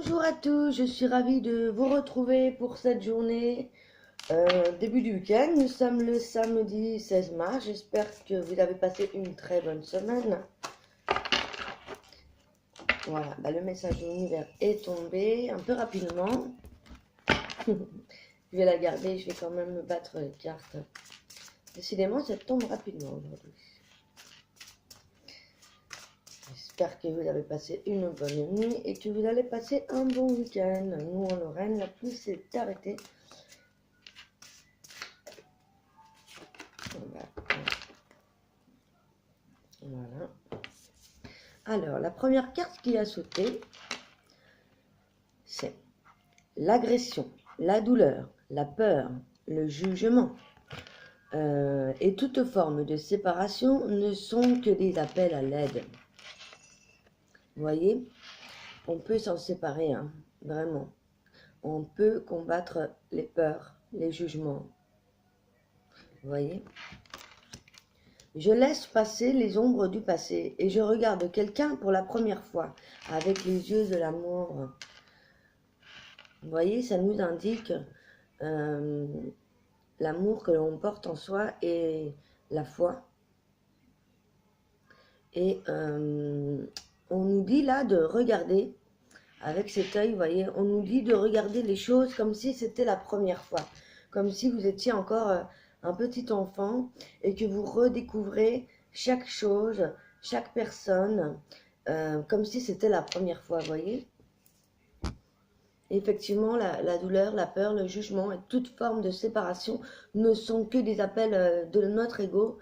Bonjour à tous, je suis ravie de vous retrouver pour cette journée début du week-end. Nous sommes le samedi 16 mars, j'espère que vous avez passé une très bonne semaine. Voilà, le message de l'univers est tombé un peu rapidement. Je vais la garder, je vais quand même me battre les cartes. Décidément, ça tombe rapidement aujourd'hui. J'espère que vous avez passé une bonne nuit et que vous allez passer un bon week-end. Nous, en Lorraine, la pluie s'est arrêtée. Voilà. Alors, la première carte qui a sauté, c'est l'agression, la douleur, la peur, le jugement. Et toute forme de séparation ne sont que des appels à l'aide. Vous voyez, on peut s'en séparer, hein, vraiment. On peut combattre les peurs, les jugements. Vous voyez? Je laisse passer les ombres du passé et je regarde quelqu'un pour la première fois avec les yeux de l'amour. Vous voyez, ça nous indique l'amour que l'on porte en soi et la foi. Et on nous dit là de regarder avec cet œil, vous voyez, on nous dit de regarder les choses comme si c'était la première fois, comme si vous étiez encore un petit enfant et que vous redécouvrez chaque chose, chaque personne, comme si c'était la première fois, vous voyez. Effectivement, la douleur, la peur, le jugement et toute forme de séparation ne sont que des appels de notre ego.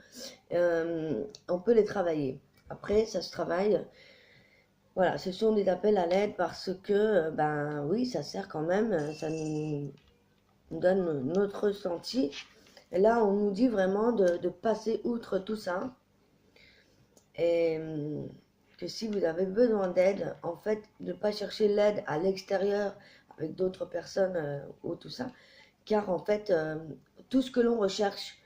On peut les travailler. Après, ça se travaille. Voilà, ce sont des appels à l'aide parce que, ben oui, ça sert quand même, ça nous donne notre ressenti. Et là, on nous dit vraiment de passer outre tout ça. Et que si vous avez besoin d'aide, en fait, de ne pas chercher l'aide à l'extérieur avec d'autres personnes ou tout ça. Car en fait, tout ce que l'on recherche,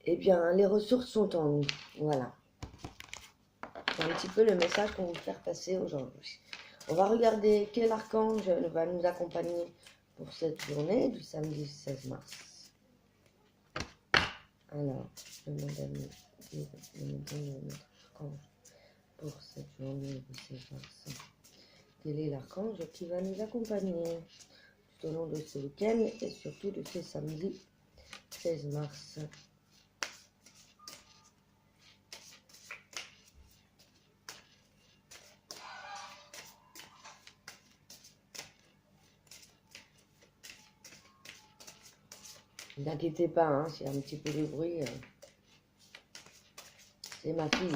eh bien, les ressources sont en nous. Voilà. C'est un petit peu le message qu'on veut faire passer aujourd'hui. On va regarder quel archange va nous accompagner pour cette journée du samedi 16 mars. Alors, je demande à notre archange pour cette journée du 16 mars. Quel est l'archange qui va nous accompagner tout au long de ce week-end et surtout de ce samedi 16 mars. Ne vous inquiétez pas, hein, s'il y a un petit peu de bruit, c'est ma fille.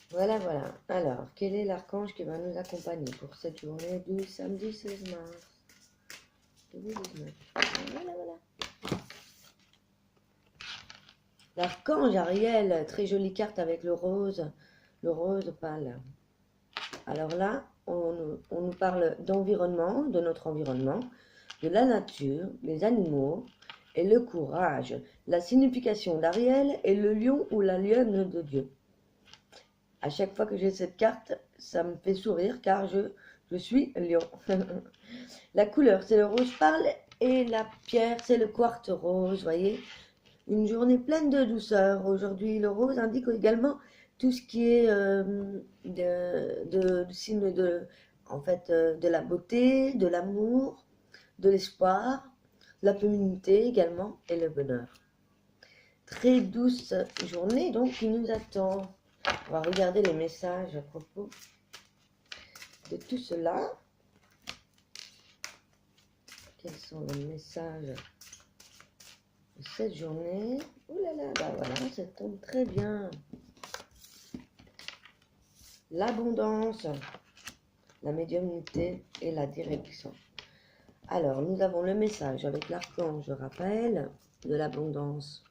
Voilà, voilà. Alors, quel est l'archange qui va nous accompagner pour cette journée du samedi 16 mars 2019? Voilà, voilà. L'archange Ariel, très jolie carte avec le rose pâle. Alors là, on nous parle d'environnement, de notre environnement, de la nature, des animaux et le courage. La signification d'Ariel est le lion ou la lionne de Dieu. À chaque fois que j'ai cette carte, ça me fait sourire car je suis lion. La couleur, c'est le rose pâle et la pierre, c'est le quartz rose, voyez. Une journée pleine de douceur. Aujourd'hui, le rose indique également tout ce qui est de signe en fait, de la beauté, de l'amour, de l'espoir, la féminité également et le bonheur. Très douce journée donc qui nous attend. On va regarder les messages à propos de tout cela. Quels sont les messages de cette journée? Ouh là là, bah voilà, ça tombe très bien. L'abondance, la médiumnité et la direction. Alors, nous avons le message avec l'archange Raphaël de l'abondance.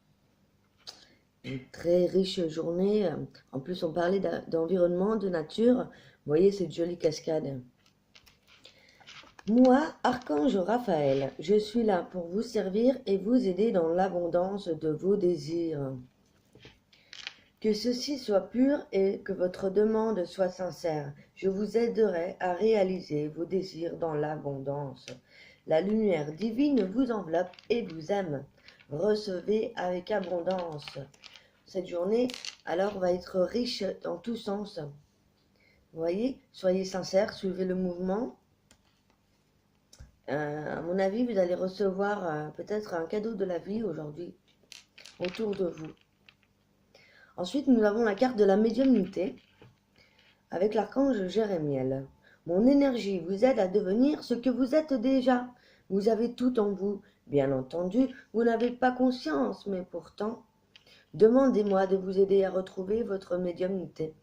Une très riche journée. En plus, on parlait d'environnement, de nature. Vous voyez cette jolie cascade. Moi, archange Raphaël, je suis là pour vous servir et vous aider dans l'abondance de vos désirs. Que ceci soit pur et que votre demande soit sincère. Je vous aiderai à réaliser vos désirs dans l'abondance. La lumière divine vous enveloppe et vous aime. Recevez avec abondance. Cette journée, alors, va être riche dans tous sens. Vous voyez, soyez sincères, suivez le mouvement. À mon avis, vous allez recevoir peut-être un cadeau de la vie aujourd'hui autour de vous. Ensuite, nous avons la carte de la médiumnité avec l'archange Jérémiel. Mon énergie vous aide à devenir ce que vous êtes déjà. Vous avez tout en vous. Bien entendu, vous n'avez pas conscience, mais pourtant, demandez-moi de vous aider à retrouver votre médiumnité.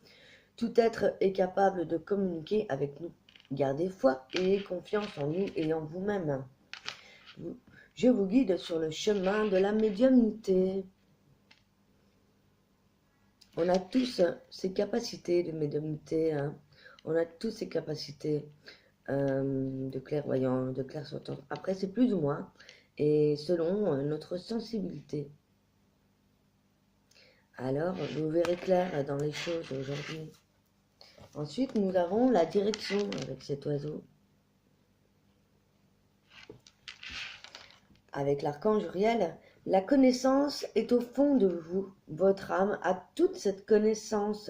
Tout être est capable de communiquer avec nous. Gardez foi et confiance en nous et en vous-même. Je vous guide sur le chemin de la médiumnité. On a tous ces capacités de médiumnité, hein. On a tous ces capacités de clairvoyant, de clairsentence. Après, c'est plus ou moins, et selon notre sensibilité. Alors, vous verrez clair dans les choses aujourd'hui. Ensuite, nous avons la direction avec cet oiseau. Avec l'archange Uriel, la connaissance est au fond de vous. Votre âme a toute cette connaissance.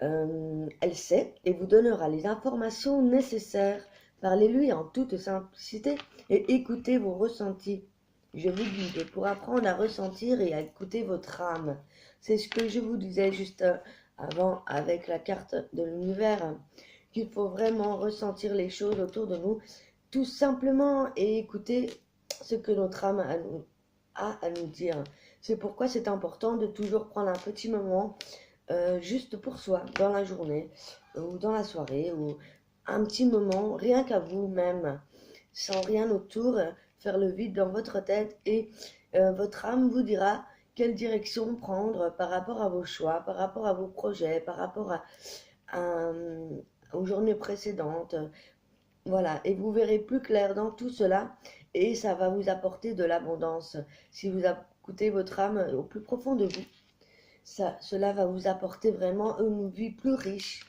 Elle sait et vous donnera les informations nécessaires. Parlez-lui en toute simplicité et écoutez vos ressentis. Je vous guide pour apprendre à ressentir et à écouter votre âme. C'est ce que je vous disais juste avant avec la carte de l'univers, qu'il faut vraiment ressentir les choses autour de nous, tout simplement, et écouter ce que notre âme a à nous dire. C'est pourquoi c'est important de toujours prendre un petit moment juste pour soi, dans la journée, ou dans la soirée, ou un petit moment, rien qu'à vous-même, sans rien autour, faire le vide dans votre tête, et votre âme vous dira quelle direction prendre par rapport à vos choix, par rapport à vos projets, par rapport aux journées précédentes. Voilà, et vous verrez plus clair dans tout cela, et ça va vous apporter de l'abondance. Si vous écoutez votre âme au plus profond de vous, cela va vous apporter vraiment une vie plus riche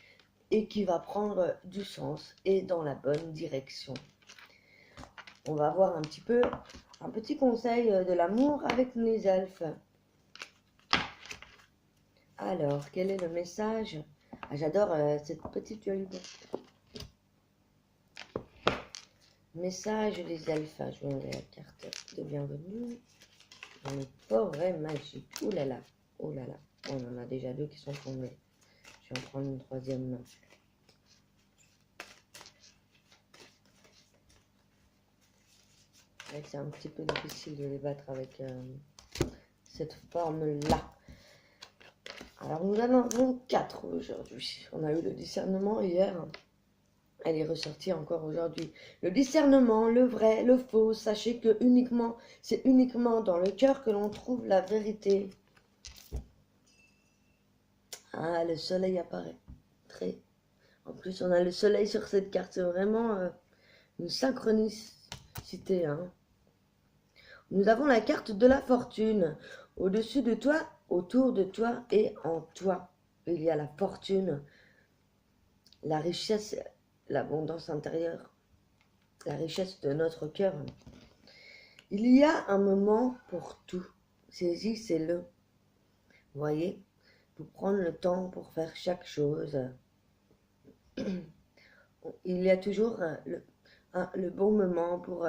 et qui va prendre du sens et dans la bonne direction. On va voir un petit conseil de l'amour avec les elfes. Alors, quel est le message? J'adore cette petite jolie message des elfes. Je vais enlever la carte de bienvenue. Dans les forêts magiques. Ouh là là, oh là là. On en a déjà deux qui sont tombés. Je vais en prendre une troisième main. C'est un petit peu difficile de les battre avec cette forme-là. Alors nous en avons 4 aujourd'hui. On a eu le discernement hier. Elle est ressortie encore aujourd'hui. Le discernement, le vrai, le faux. Sachez que c'est uniquement dans le cœur que l'on trouve la vérité. Ah, le soleil apparaît. En plus, on a le soleil sur cette carte. C'est vraiment une synchronicité, hein. Nous avons la carte de la fortune. Au-dessus de toi, autour de toi et en toi, il y a la fortune, la richesse, l'abondance intérieure, la richesse de notre cœur. Il y a un moment pour tout. Saisissez-le. Voyez, pour prendre le temps pour faire chaque chose. Il y a toujours le bon moment pour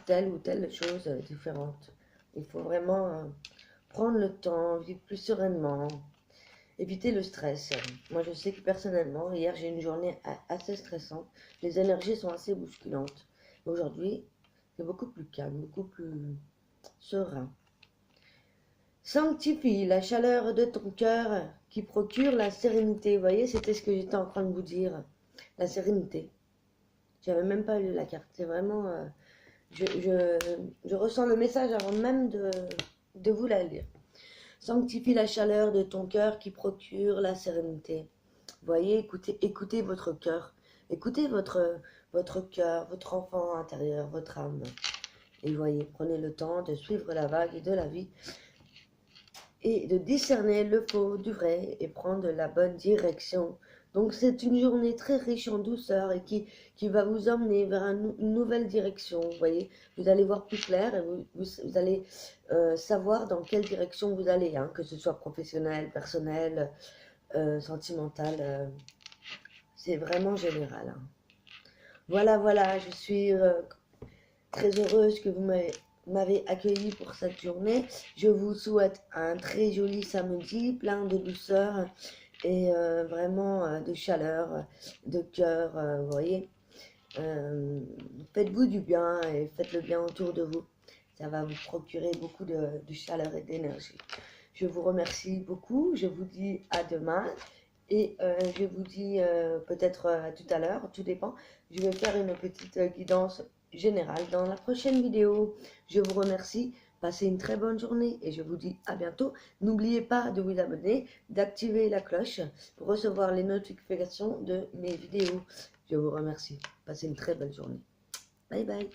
telle ou telle chose différente. Il faut vraiment prendre le temps, vivre plus sereinement, éviter le stress. Moi, je sais que personnellement, hier, j'ai une journée assez stressante. Les énergies sont assez bousculantes. Aujourd'hui, c'est beaucoup plus calme, beaucoup plus serein. Sanctifie la chaleur de ton cœur qui procure la sérénité. Vous voyez, c'était ce que j'étais en train de vous dire. La sérénité. J'avais même pas lu la carte. C'est vraiment... Je ressens le message avant même de vous la lire. Sanctifie la chaleur de ton cœur qui procure la sérénité. Voyez, écoutez votre cœur. Écoutez votre cœur, votre enfant intérieur, votre âme. Et voyez, prenez le temps de suivre la vague de la vie. et de discerner le faux du vrai et prendre la bonne direction. Donc c'est une journée très riche en douceur et qui va vous emmener vers une nouvelle direction. Vous voyez, vous allez voir plus clair et vous allez savoir dans quelle direction vous allez, hein, que ce soit professionnel, personnel, sentimental. C'est vraiment général, hein. Voilà, voilà, je suis très heureuse que vous m'avez accueilli pour cette journée. Je vous souhaite un très joli samedi, plein de douceur et vraiment de chaleur, de cœur, vous voyez. Faites-vous du bien et faites le bien autour de vous. Ça va vous procurer beaucoup de chaleur et d'énergie. Je vous remercie beaucoup. Je vous dis à demain. Et je vous dis peut-être à tout à l'heure, tout dépend. Je vais faire une petite guidance générale dans la prochaine vidéo. Je vous remercie. Passez une très bonne journée et je vous dis à bientôt. N'oubliez pas de vous abonner, d'activer la cloche pour recevoir les notifications de mes vidéos. Je vous remercie. Passez une très belle journée. Bye bye.